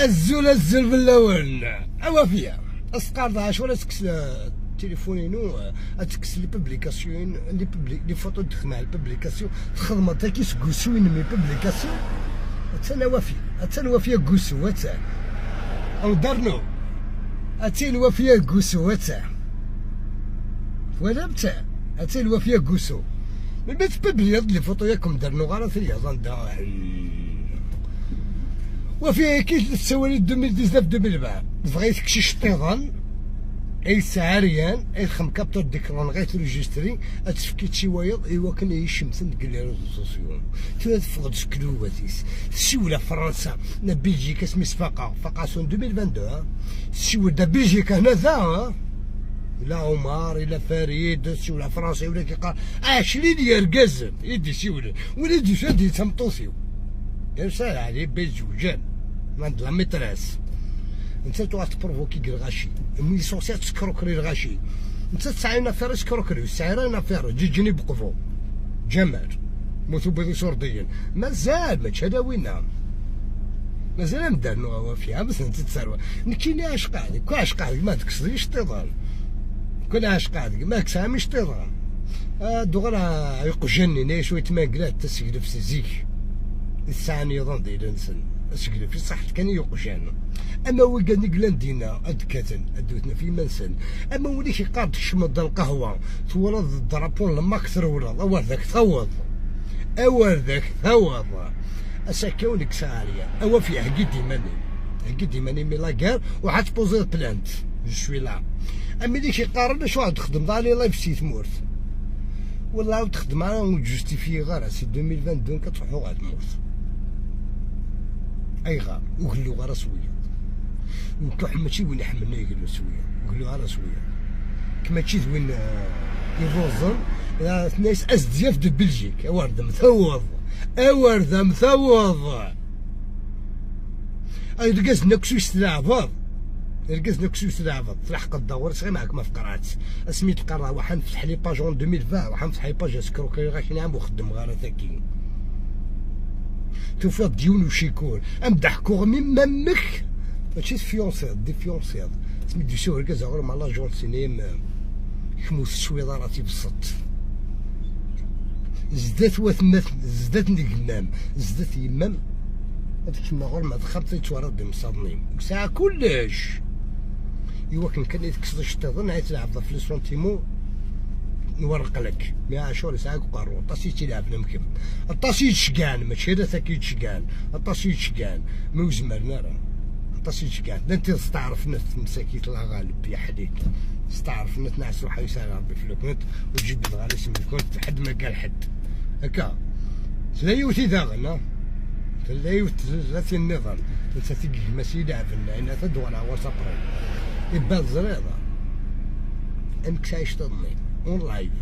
الزول باللون اوافيه اسقار عاشور تكس تليفونينو اتكس لي بوبليكاسيون لي فوتو تخمع البوبليكاسيون تخدم تاكيس كوسوين مي بوبليكاسيون تانا وافيه كوسو تا او دارنو اتين وافيه كوسو تا ولا بتاع اتين وافيه كوسو مي بتبليض لي فوتو ياكم دارنو غير في اليازان دا وفي كي تسوالي 2019 2020 بغيت كشي شطيضان اي سعريان اي خم كابتور ديكرون غير تريجستري اتفكيت شي وايض ايوا كان يشمسن تقول لي ريزو سوسيون تفقد شكلواتيس سيولا فرنسا نا بلجيكا سميس فاقاسون 2022 سيولا بلجيكا هنا ذا لا عمر الى فريد سيولا فرنسا ولا كيقال شري لي ركاز يدي سيولا ولا دي شادي تمطوسيو يرسل عليه بزوجان عند لا ميتريس انت تبروفوكي الغاشي ملي سونسي تسكروكري الغاشي انت تسعينا فير سكروكري وسعينا فير جيني بقفو جمال موتو بيضي سرديين مازال ما تشداوينا مازال مدارنو هو فيها بس انت تسروى نكيني عاش قاعد كون عاش قاعد ما تكسريش طيضان كون عاش قاعد ما كساميش طيضان دوغرا يقجني ني شويه ماكلات تسجل في سيزيك الساعة يظن داير نسن اسكلي في صحت كان يوقجان اما هو قال لي قلاندينا ادكاتن ادوتنا في منسن اما ولي كيقاد تشمد القهوه تولد الدرابون لما كثر ولد اول ذاك ثوض اساكونك ساريه اوا في هكي ماني مي لاكار وحات بوزي بلانت جو سوي لا اما اللي كيقارن شو عاد تخدم داري لايف سي تمورت والله تخدم انا وجوستيفي غير سي 2022 كتروحو غاد تموت اي غا وقلو غير سويه وكح ماشي وين يحملنا يقولوا سويه وقلو غير سويه كما تشي وين يفوزن ناس ازدياف دو بلجيك اورد مثوض اي رقاز نكسو يستلعبض تلحق الدور صغير معاك ما فقرات اسميت القرا وحن فتح لي باج 2020 وحن فتح لي باج سكروكري غاش نعم وخدم غير ثاكي توفى ديون وشيكول امدحكو من مامك ماشي فيونسيض دي فيونسيض سميت دي شهر كازا غير مع لاجون سينيم كموس السويضه راتي بسط زدات نقمام زدات يمام هذيك كيما غير ما دخلت تورد مصادنين ساعه كلش ايوا كان يتكسر الشطيض نعيط تلعب في لي سونتيمون نورق لك 110 ساعه قارو طاسي تلعب نمكم الطاسي تشكان ماشي هذا ثاكي تشكان الطاسي تشكان مو زمرنا راه الطاسي تشكان انت تستعرف نت مساكيت الله غالب يا حديد تستعرف نت نعس روحها يسال ربي في الكنت وتجيب الغالي اسم الكنت حد ما قال حد هكا تلايوتي داغنا ثلاث النظام ثلاث مسيدة عفنا إنها تدور على وسطرين يبان زريضة انك سايش تضني اون لايف